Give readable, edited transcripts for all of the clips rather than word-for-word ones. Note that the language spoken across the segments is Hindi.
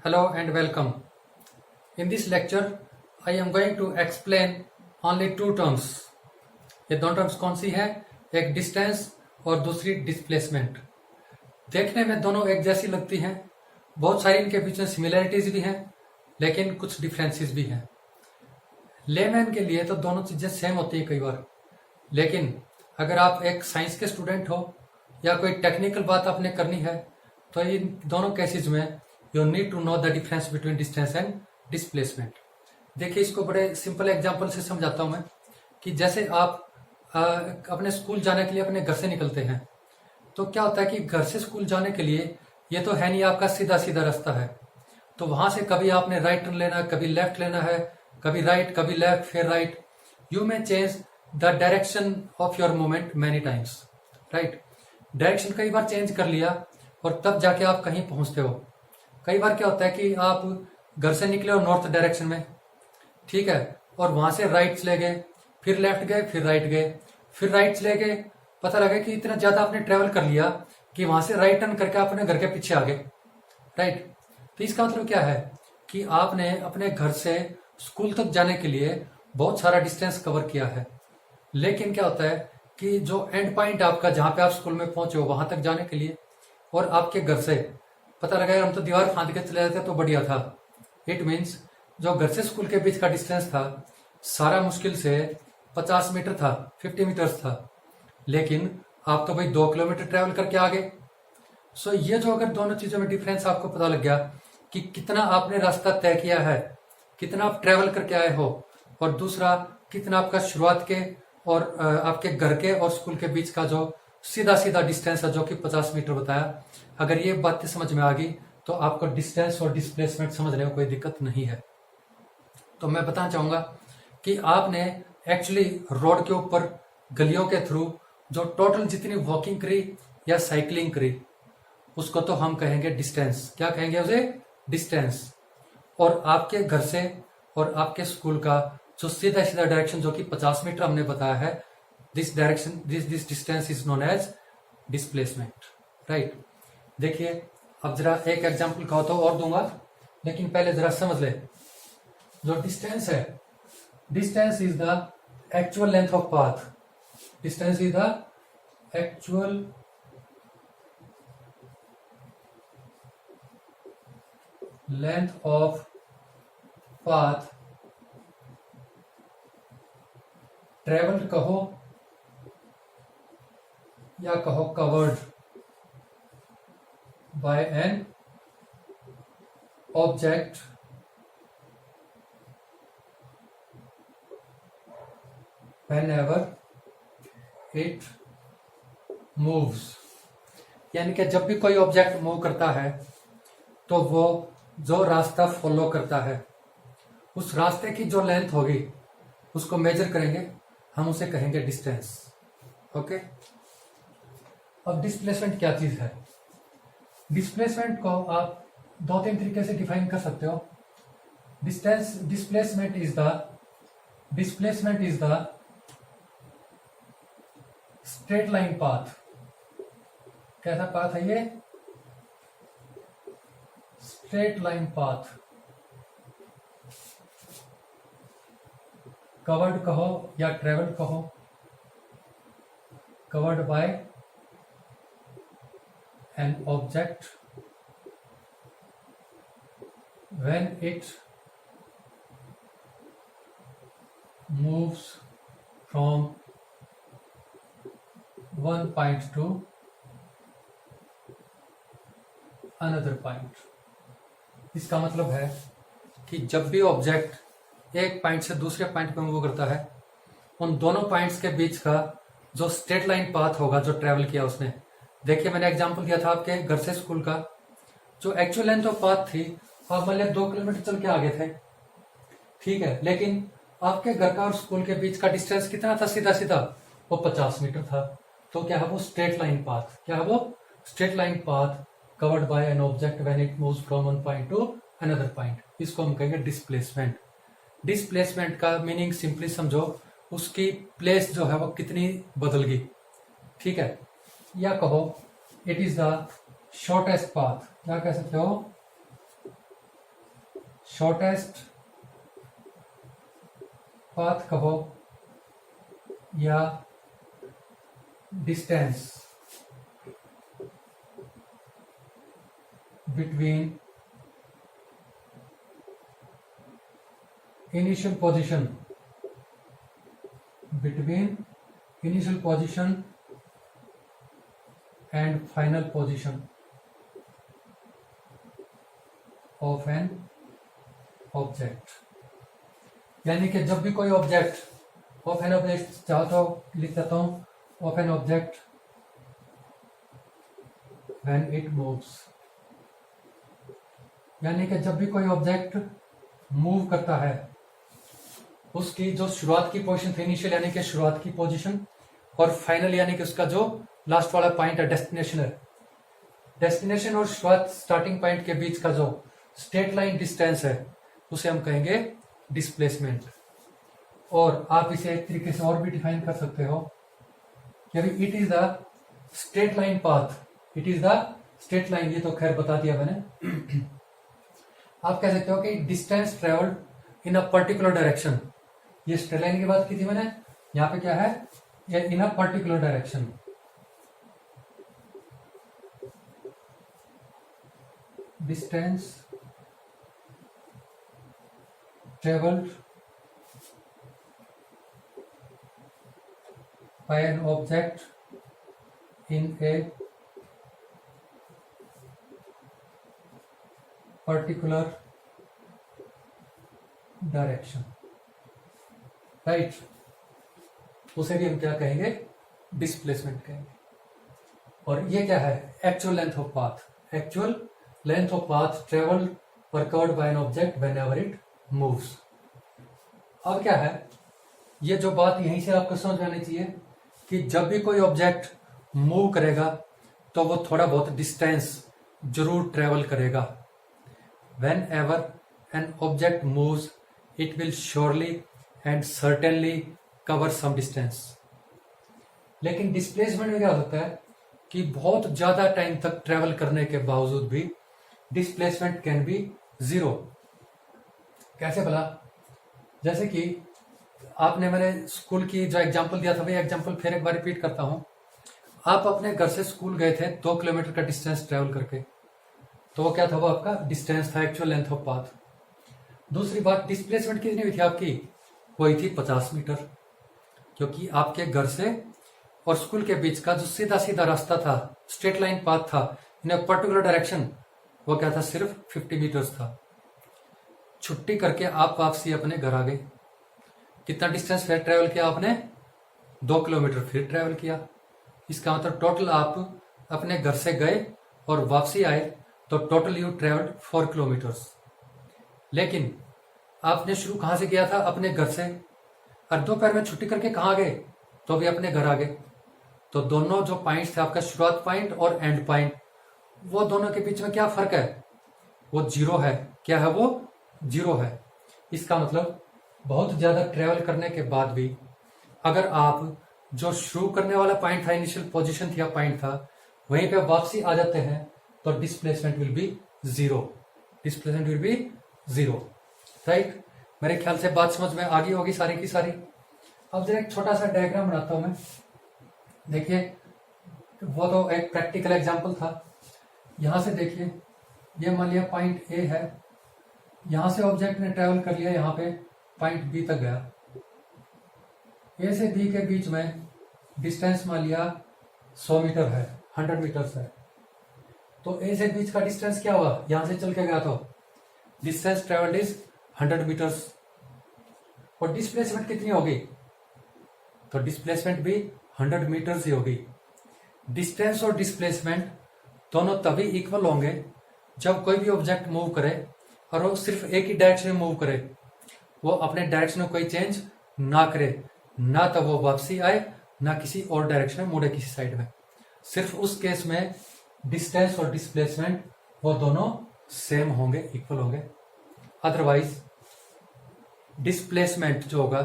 Hello and welcome. In this lecture, I am going to explain only two terms. ये दोनों टर्म्स कौन सी है? एक डिस्टेंस और दूसरी डिस्प्लेसमेंट. देखने में दोनों एक जैसी लगती हैं. बहुत सारी इनके बीच में सिमिलरिटीज भी हैं, लेकिन कुछ डिफरेंसेस भी हैं. लेमैन के लिए तो दोनों चीजें सेम होती है कई बार, लेकिन अगर आप एक साइंस के स्टूडेंट हो या कोई टेक्निकल बात आपने करनी है, तो इन दोनों केसेस में you need to know the difference between distance and displacement. देखिए, इसको बड़े सिंपल एग्जांपल से समझाता हूं मैं कि जैसे आप अपने स्कूल जाने के लिए अपने घर से निकलते हैं, तो क्या होता है कि घर से स्कूल जाने के लिए ये तो है नहीं आपका सीधा सीधा रास्ता है. तो वहां से कभी आपने राइट टर्न लेना है, कभी लेफ्ट लेना है, कभी राइट, कभी लेफ्ट, फिर right. You may change the direction of your movement many times. Right, direction कई बार चेंज कर लिया और तब जाके आप कहीं पहुंचते हो. कई बार क्या होता है कि आप घर से निकले हो नॉर्थ डायरेक्शन में, ठीक है, और वहां से राइट चले गए, फिर लेफ्ट गए, फिर राइट गए, फिर राइट चले गए. पता लगा कि इतना ज्यादा आपने ट्रेवल कर लिया कि वहां से राइट टर्न करके अपने घर के पीछे आ गए. राइट, तो इसका मतलब क्या है कि आपने अपने घर से स्कूल तक जाने के लिए बहुत सारा डिस्टेंस कवर किया है. लेकिन क्या होता है कि जो एंड पॉइंट आपका, जहां पे आप स्कूल में पहुंचे हो, वहां तक जाने के लिए और आपके घर से पता लगा यार हम तो दीवार फांद के चले जाते तो बढ़िया था. इट मीन्स जो घर से स्कूल के बीच का डिस्टेंस था सारा मुश्किल से 50 मीटर था, 50 मीटर्स था, लेकिन आप तो भाई 2 किलोमीटर ट्रेवल करके आ गए. सो ये जो अगर दोनों चीजों में डिफरेंस आपको पता लग गया कि कितना आपने रास्ता तय किया है, कितना आप ट्रेवल करके आए हो, और दूसरा कितना आपका शुरुआत के और आपके घर के और स्कूल के बीच का जो सीधा सीधा डिस्टेंस है जो कि 50 मीटर बताया, अगर ये बातें समझ में आ गई तो आपको डिस्टेंस और डिस्प्लेसमेंट समझने में कोई दिक्कत नहीं है. तो मैं बताना चाहूंगा कि आपने एक्चुअली रोड के ऊपर गलियों के थ्रू जो टोटल जितनी वॉकिंग करी या साइकिलिंग करी, उसको तो हम कहेंगे डिस्टेंस. क्या कहेंगे उसे? डिस्टेंस. और आपके घर से और आपके स्कूल का जो सीधा सीधा डायरेक्शन जो कि 50 मीटर हमने बताया है, this direction, this distance is known as displacement. Right, देखिए अब जरा एक एग्जांपल कहो तो और दूंगा, लेकिन पहले जरा समझ ले. जो डिस्टेंस है, distance is the actual length of path. Distance is the actual length of path travelled कहो या कहो covered by an object whenever it moves. यानी कि जब भी कोई ऑब्जेक्ट मूव करता है तो वो जो रास्ता फॉलो करता है, उस रास्ते की जो लेंथ होगी उसको मेजर करेंगे, हम उसे कहेंगे डिस्टेंस. ओके, अब डिस्प्लेसमेंट क्या चीज है? डिस्प्लेसमेंट को आप 2-3 तरीके से डिफाइन कर सकते हो. Displacement is the straight line path. कैसा पाथ है ये? Straight line path. कवर्ड कहो या ट्रेवल्ड कहो, covered by an object when it moves from one point to another point. इसका मतलब है कि जब भी ऑब्जेक्ट एक पॉइंट से दूसरे पॉइंट पे मूव करता है, उन दोनों पॉइंट्स के बीच का जो स्ट्रेट लाइन पाथ होगा जो ट्रेवल किया उसने. देखिए, मैंने एग्जांपल दिया था आपके घर से स्कूल का. जो एक्चुअल लेंथ ऑफ पाथ थी, आप मान लिया 2 किलोमीटर चल के आगे थे, ठीक है, लेकिन आपके घर का और स्कूल के बीच का डिस्टेंस कितना था सीधा सीधा? वो 50 मीटर था. तो क्या है वो? Straight line path. क्या है वो? Straight line path covered by an object when it moves from one point two another point. इसको हम कहेंगे डिस्प्लेसमेंट. डिस्प्लेसमेंट का मीनिंग सिंपली समझो, उसकी प्लेस जो है वो कितनी बदल गई. ठीक है, या कहो it is the shortest path. क्या कह सकते हो? शॉर्टेस्ट पाथ कहो या distance between initial position and final position of an object। यानी कि जब भी कोई ऑब्जेक्ट ऑफ एन ऑब्जेक्ट चाहता हो, लिख देता हूं of an object when it moves, यानी कि जब भी कोई ऑब्जेक्ट मूव करता है उसकी जो शुरुआत की पोजीशन थी इनिशियल यानी कि शुरुआत की पोजीशन और फाइनल यानी कि उसका जो लास्ट वाला पॉइंट है डेस्टिनेशन है, डेस्टिनेशन और शुरुआत स्टार्टिंग पॉइंट के बीच का जो स्ट्रेट लाइन डिस्टेंस है उसे हम कहेंगे डिस्प्लेसमेंट। और आप इसे एक तरीके से और भी डिफाइन कर सकते हो कि it is the straight line path, it is the straight line, ये तो खैर बता दिया मैंने। आप कह सकते हो कि distance travelled in a particular direction, ये स्ट्रेट लाइन की बात की थी मैंने, यहां पे क्या है, ये in a particular direction. Distance travelled by an object in a particular direction, right, उसे भी हम क्या कहेंगे, डिस्प्लेसमेंट कहेंगे। और ये क्या है, actual length of path, actual length of path travelled और covered by an object whenever it moves. अब क्या है, ये जो बात यहीं से आपको समझ में आनी चाहिए कि जब भी कोई ऑब्जेक्ट मूव करेगा तो वो थोड़ा बहुत डिस्टेंस जरूर ट्रेवल करेगा। Whenever an object moves, it will surely and certainly cover some distance। लेकिन डिस्प्लेसमेंट में क्या होता है कि बहुत ज्यादा टाइम तक ट्रेवल करने के बावजूद भी डिस्प्लेसमेंट कैन बी जीरो। कैसे भला, जैसे कि आपने मैंने स्कूल की जो एग्जांपल दिया था, वही एग्जांपल फिर एक बार रिपीट करता हूं। आप अपने घर से स्कूल गए थे 2 किलोमीटर का डिस्टेंस ट्रेवल करके, तो वो क्या था, वो आपका डिस्टेंस था, एक्चुअल लेंथ ऑफ पाथ। दूसरी बात, डिस्प्लेसमेंट कितनी हुई थी आपकी, वही थी 50 मीटर, क्योंकि आपके घर से और स्कूल के बीच का जो सीधा सीधा रास्ता था, स्ट्रेट लाइन पाथ था इन अ पर्टिकुलर डायरेक्शन, वो क्या था, सिर्फ 50 मीटर्स था। छुट्टी करके आप वापसी अपने घर आ गए, कितना डिस्टेंस फिर ट्रेवल किया आपने, 2 किलोमीटर फिर ट्रेवल किया। इसका मतलब टोटल आप अपने घर से गए और वापसी आए तो टोटल यू ट्रेवल्ड 4 किलोमीटर्स। लेकिन आपने शुरू कहां से किया था, अपने घर से, और दोपहर में छुट्टी करके कहां गए, तो भी अपने घर आ गए। तो दोनों जो पॉइंट्स थे, आपका शुरुआत पॉइंट और एंड पॉइंट, वो दोनों के बीच में क्या फर्क है, वो जीरो है। क्या है, वो जीरो है। इसका मतलब बहुत ज्यादा ट्रेवल करने के बाद भी अगर आप जो शुरू करने वाला पॉइंट था, इनिशियल पोजीशन थी या पॉइंट था, वहीं पे वापसी आ जाते हैं तो displacement will B zero, displacement will B zero, right. मेरे ख्याल से बात समझ में आ गई होगी सारी की सारी। अब जरा एक छोटा सा डायग्राम बनाता हूं मैं, देखिए, वो तो एक प्रैक्टिकल एग्जांपल था। यहां से देखिए, ये मान लिया पॉइंट ए है, यहां से ऑब्जेक्ट ने ट्रेवल कर लिया, यहां पे पॉइंट बी तक गया। ए से बी के बीच में डिस्टेंस मान लिया 100 मीटर है, 100 मीटर्स है। तो ए से बीच का डिस्टेंस क्या हुआ, यहां से चल के गया तो डिस्टेंस ट्रेवल्ड इज 100 मीटर्स। और डिस्प्लेसमेंट कितनी होगी, तो डिस्प्लेसमेंट भी 100 मीटर्स ही होगी। डिस्टेंस और डिस्प्लेसमेंट दोनों तभी इक्वल होंगे जब कोई भी ऑब्जेक्ट मूव करे और वो सिर्फ एक ही डायरेक्शन में मूव करे, वो अपने डायरेक्शन में कोई चेंज ना करे, ना तो वो वापसी आए, ना किसी और डायरेक्शन में मुड़े किसी साइड में। सिर्फ उस केस में डिस्टेंस और डिस्प्लेसमेंट वो दोनों सेम होंगे, इक्वल होंगे। अदरवाइज डिस्प्लेसमेंट जो होगा,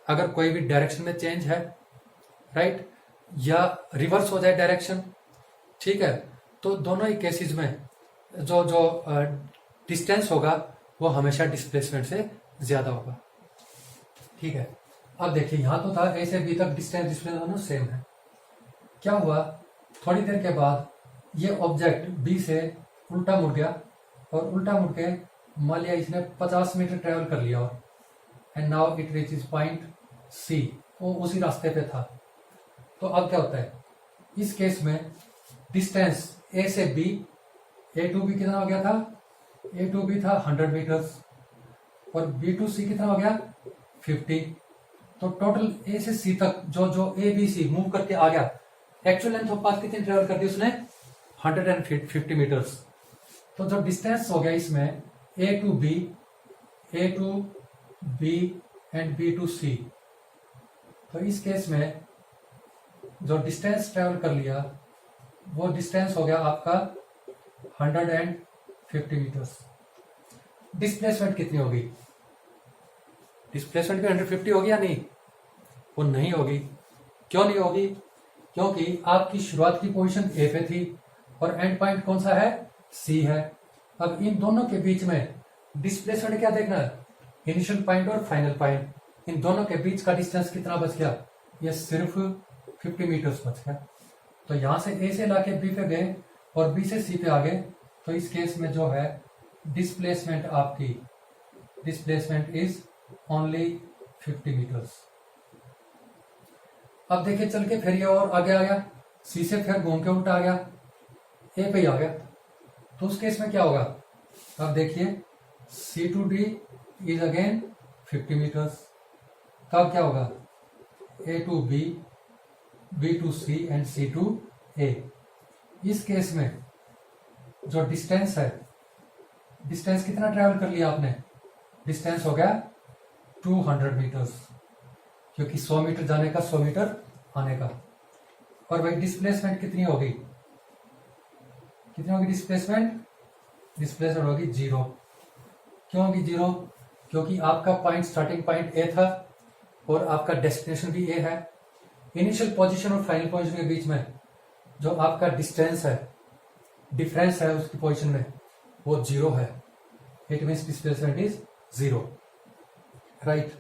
अगर कोई भी डायरेक्शन में चेंज है, राइट, या रिवर्स हो जाए डायरेक्शन, ठीक है, तो दोनों ही केसेस में जो जो डिस्टेंस होगा वो हमेशा डिस्प्लेसमेंट से ज्यादा होगा। ठीक है, अब देखिए यहां तो था ए से बी तक डिस्टेंस डिस्प्लेसमेंट दोनों सेम है। क्या हुआ, थोड़ी देर के बाद ये ऑब्जेक्ट बी से उल्टा मुड़ गया और उल्टा मुड़ के मान लिया इसने 50 मीटर ट्रेवल कर लिया और and now it reaches point C, वो उसी रास्ते पे था। तो अब क्या होता है इस केस में, डिस्टेंस ए से बी, ए टू बी कितना हो गया था, ए टू बी था 100 मीटर्स और बी टू सी कितना हो गया 50। तो टोटल ए से सी तक जो जो ए बी सी मूव करके आ गया, एक्चुअल लेंथ ऑफ पाथ कितनी ट्रेवल कर दी उसने 150 मीटर्स। तो जो डिस्टेंस हो गया इसमें A to B and B to C, तो इस केस में जो डिस्टेंस ट्रेवल कर लिया वो डिस्टेंस हो गया आपका 150 मीटर्स। डिस्प्लेसमेंट कितनी होगी, डिस्प्लेसमेंट भी 150 होगी या नहीं, वो नहीं होगी। क्यों नहीं होगी, क्योंकि आपकी शुरुआत की पोजीशन ए पे थी और एंड पॉइंट कौन सा है सी है। अब इन दोनों के बीच में डिस्प्लेसमेंट क्या देखना है, इनिशियल पॉइंट और फाइनल पॉइंट, इन दोनों के बीच का डिस्टेंस कितना बच गया, ये सिर्फ 50 मीटर्स बच गया। तो यहां से ए से लाके बी पे गए और बी से सी पे आ गए, तो इस केस में जो है डिस्प्लेसमेंट आपकी, डिस्प्लेसमेंट इज ओनली 50 मीटर्स। अब देखिए चल के फिर ये और आगे आ गया, सी से फिर घूम के उल्टा आ गया, ए पे ही आ गया। तो उस केस में क्या होगा, अब देखिए C to D is again 50 metres. तब क्या होगा A to B, B to C and C to A. इस केस में जो डिस्टेंस है, डिस्टेंस कितना ट्रेवल कर लिया आपने, डिस्टेंस हो गया 200 मीटर्स, क्योंकि 100 मीटर जाने का 100 मीटर आने का। और भाई डिस्प्लेसमेंट कितनी होगी, कितनी होगी डिस्प्लेसमेंट, डिस्प्लेसमेंट होगी 0। क्यों होगी 0, क्योंकि आपका पॉइंट स्टार्टिंग पॉइंट ए था और आपका डेस्टिनेशन भी ए है। इनिशियल पोजीशन और फाइनल पोजीशन के बीच में जो आपका डिस्टेंस है, डिफरेंस है उसकी पोजीशन में, वो 0 है। It means displacement is 0, right.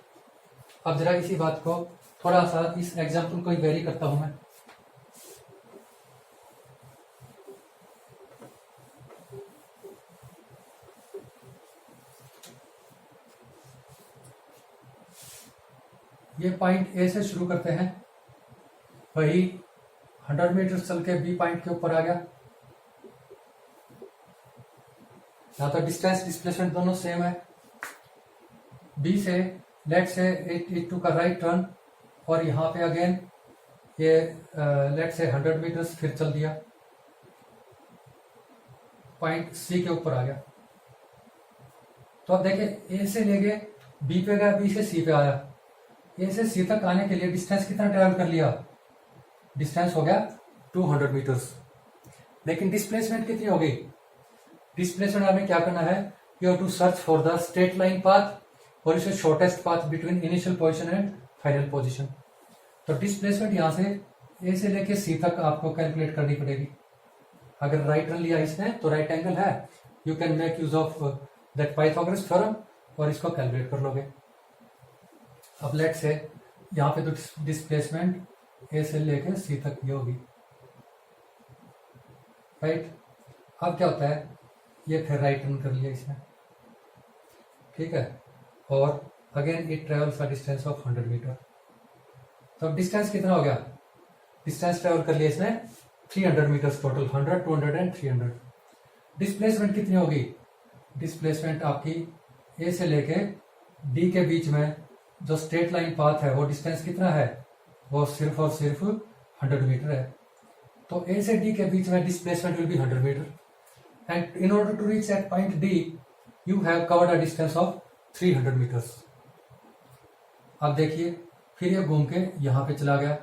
अब जरा इसी बात को थोड़ा सा इस एग्जाम्पल को वेरी करता हूं मैं। ये पॉइंट ए से शुरू करते हैं, वही 100 मीटर चल के बी पॉइंट के ऊपर आ गया। यहां तो डिस्टेंस डिस्प्लेसमेंट दोनों सेम है। बी से लेट से इट टू का राइट टर्न और यहाँ पे अगेन ये लेट से 100 मीटर्स फिर चल दिया, पॉइंट सी के ऊपर आ गया। तो अब देखिए ए से ले गए बी पे गया, बी से सी पे आया। ए से सी तक आने के लिए डिस्टेंस कितना ट्रेवल कर लिया, डिस्टेंस हो गया 200 मीटर्स। लेकिन डिस्प्लेसमेंट कितनी होगी, डिस्प्लेसमेंट हमें क्या करना है, you have to search for the straight line path और इसे shortest path between initial position and final position. तो डिस्प्लेसमेंट यहां से ए से लेके सी तक आपको कैलकुलेट करनी पड़ेगी। अगर राइट टर्न लिया इसने तो राइट एंगल है, you can make use of that Pythagoras theorem और इसको कैलकुलेट कर लोगे। अब लेट से यहाँ पे तो डिस्प्लेसमेंट ए से लेके सी तक ये होगी, राइट। अब क्या होता है, ये फिर राइट टर्न कर लिया इसने, ठीक है, और again it travels a distance of 100 meter. तो डिस्टेंस कितना हो गया, डिस्टेंस ट्रेवल कर लिया इसने 300 मीटर टोटल, 100, 200 एंड 300। डिस्प्लेसमेंट कितनी होगी, डिस्प्लेसमेंट आपकी ए से लेके डी के बीच में जो स्ट्रेट लाइन पाथ है वो डिस्टेंस कितना है, वो सिर्फ और सिर्फ 100 मीटर है। तो ए से डी के बीच में displacement will be 100 meter and in order to reach at point D you have covered a distance of 300 meters. अब देखिए फिर ये घूम के यहां पे चला गया,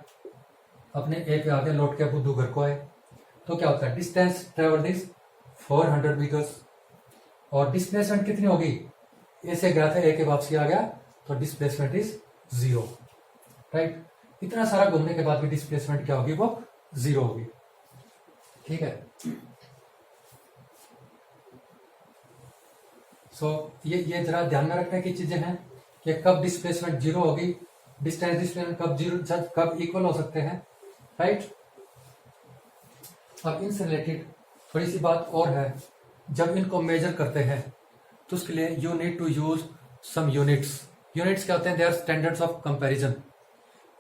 अपने ए पे आके लौट के बुद्धू घर को आए। तो क्या होता है, डिस्टेंस ट्रेवल्ड इज 400 मीटर्स और डिस्प्लेसमेंट कितनी होगी, ए से गया था ए के वापसी आ गया, तो डिस्प्लेसमेंट इज 0, राइट। इतना सारा घूमने के बाद भी डिस्प्लेसमेंट क्या होगी, वो 0 होगी, ठीक है। सो ये जरा ध्यान में रखने की चीजें हैं कि कब डिस्प्लेसमेंट जीरो होगी, डिस्टेंस डिस्प्लेसमेंट कब जीरो कब इक्वल हो सकते हैं, राइट। अब इनसे रिलेटेड थोड़ी सी बात और है, जब इनको मेजर करते हैं तो उसके लिए you need to use some units. Units क्या होते हैं? They are standards of comparison.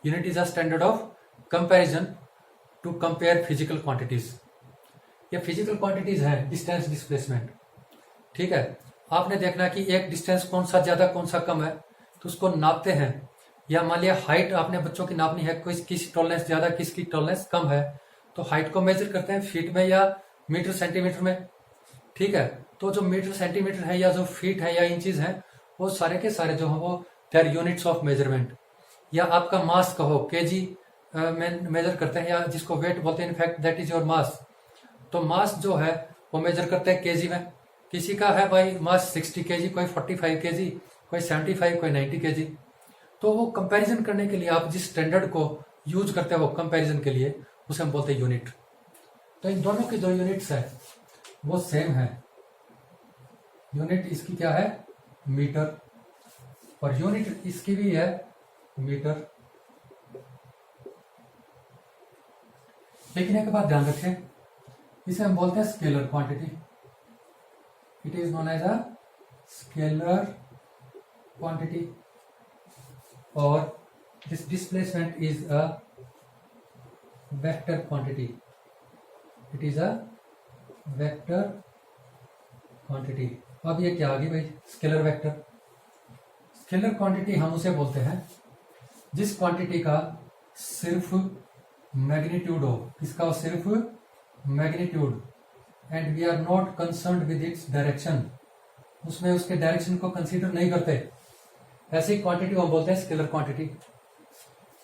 Unit is a standard of comparison to compare physical quantities. ये फिजिकल क्वांटिटीज है डिस्टेंस डिस्प्लेसमेंट, ठीक है। आपने देखना कि एक डिस्टेंस कौन सा ज्यादा कौन सा कम है, तो उसको नापते हैं। या मान लिया हाइट आपने बच्चों की नापनी है, कोई किसी टॉलरेंस ज्यादा किसकी टॉलरेंस कम है, तो हाइट को मेजर करते हैं फीट में या मीटर सेंटीमीटर में, ठीक है। तो जो मीटर सेंटीमीटर है या जो फीट है या इंचेस है, वो सारे के सारे जो है वो they are units of measurement. या आपका मास कहो केजी में मेजर करते हैं, या जिसको वेट बोलते हैं, इनफैक्ट दैट इज योर मास। तो मास जो है वो मेजर करते हैं केजी में। किसी का है भाई मास 60 केजी, कोई 45 केजी, कोई 75, कोई 90 केजी। तो वो कंपैरिजन करने के लिए आप जिस स्टैंडर्ड को यूज करते हो कंपैरिजन के लिए, उसे हम बोलते हैं यूनिट। तो इन दोनों की जो यूनिट्स है वो सेम है। यूनिट इसकी क्या है? मीटर, और यूनिट इसकी भी है मीटर। लेकिन एक बात ध्यान रखें, इसे हम बोलते हैं scalar quantity. It is known as a scalar quantity, और this displacement is a vector quantity. It is a vector quantity. अब ये क्या आ गई भाई? Scalar vector. स्केलर क्वांटिटी हम उसे बोलते हैं जिस क्वांटिटी का सिर्फ मैग्नीट्यूड हो, इसका सिर्फ magnitude, and we are not concerned with its direction, उसमें उसके डायरेक्शन को कंसीडर नहीं करते, ऐसी क्वांटिटी को हम बोलते हैं स्केलर क्वांटिटी।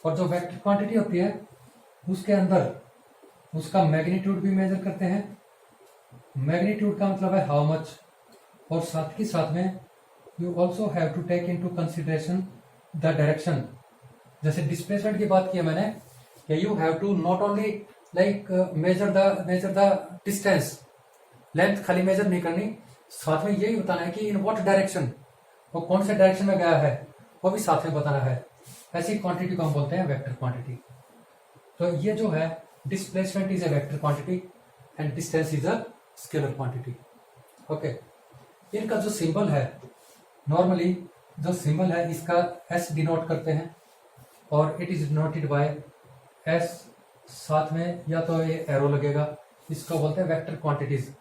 और जो वेक्टर क्वांटिटी होती है उसके अंदर उसका मैग्नीट्यूड भी मेजर करते हैं। मैग्नीट्यूड का मतलब है हाउ मच, और साथ ही साथ में you also have to take in to consideration the direction. जैसे डिस्प्लेसमेंट की बात की है मैंने, कि you have to not only like measure the distance, length खाली मेजर नहीं करनी, साथ में यही बताना है कि इन व्हाट डायरेक्शन, वो कौन से डायरेक्शन में गया है वो भी साथ में बताना है। ऐसी क्वांटिटी को हम बोलते हैं वेक्टर क्वांटिटी। तो ये जो है displacement is a vector quantity and distance is a scalar quantity. Okay, इनका जो सिंबल है, नॉर्मली जो सिंबल है इसका एस डिनोट करते हैं, और it is denoted by S, साथ में या तो ये एरो लगेगा, इसको बोलते हैं वेक्टर क्वांटिटीज।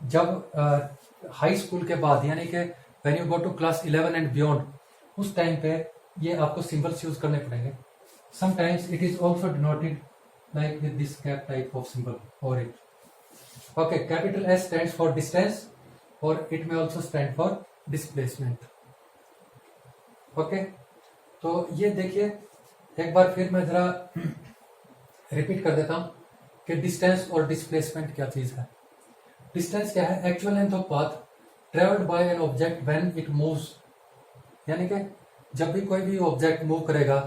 जब हाई स्कूल के बाद यानी कि when you go to class 11 and beyond, उस टाइम पे ये आपको सिंबल्स यूज करने पड़ेंगे। Sometimes it is also denoted like with this cap type of symbol और it. Okay, capital S stands for distance और इट में also stand for displacement. Okay, तो ये देखिए एक बार फिर मैं जरा रिपीट कर देता हूं कि डिस्टेंस और डिस्प्लेसमेंट क्या चीज है। डिस्टेंस क्या है? Actual length of path travelled by an object when it moves, यानी कि जब भी कोई भी ऑब्जेक्ट मूव करेगा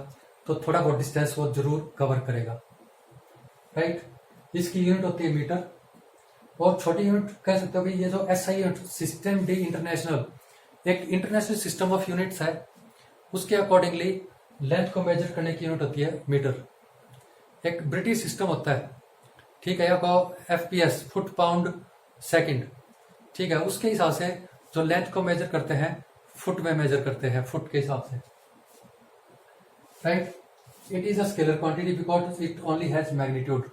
तो थोड़ा बहुत डिस्टेंस वो जरूर कवर करेगा, राइट। इसकी यूनिट होती है मीटर, और छोटी यूनिट कह सकते हो कि ये जो SI unit, system D international, एक इंटरनेशनल सिस्टम ऑफ यूनिट्स है, उसके अकॉर्डिंगली लेंथ को मेजर करने की यूनिट होती है मीटर। एक ब्रिटिश सिस्टम होता है, ठीक है, या कहो FPS, फुट पाउंड सेकंड, ठीक है, उसके हिसाब से जो लेंथ को मेजर करते हैं फुट में मेजर करते हैं, फुट के हिसाब से, right. It is a scalar quantity because it only has magnitude.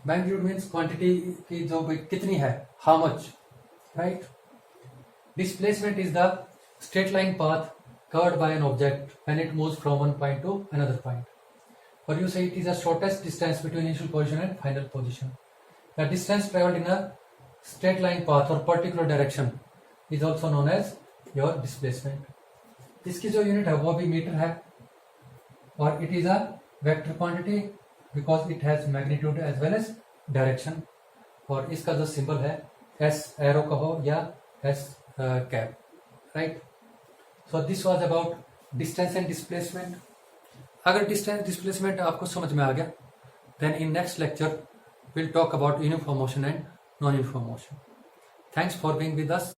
Magnitude means quantity की जो कितनी है, how much, right. Displacement is the straight line path covered by an object when it moves from one point to another point, or you say it is the shortest distance between initial position and final position. The distance traveled in a straight line path or particular direction is also known as your displacement. इसकी जो यूनिट है वो भी मीटर है, और it is a vector quantity because it has magnitude as well as direction, और इसका जो सिंबल है S एरो कहो या S cap, right. So this was about distance and displacement. अगर distance displacement आपको समझ में आ गया, then in next lecture we'll talk about uniform motion and non-uniform motion. Thanks for being with us.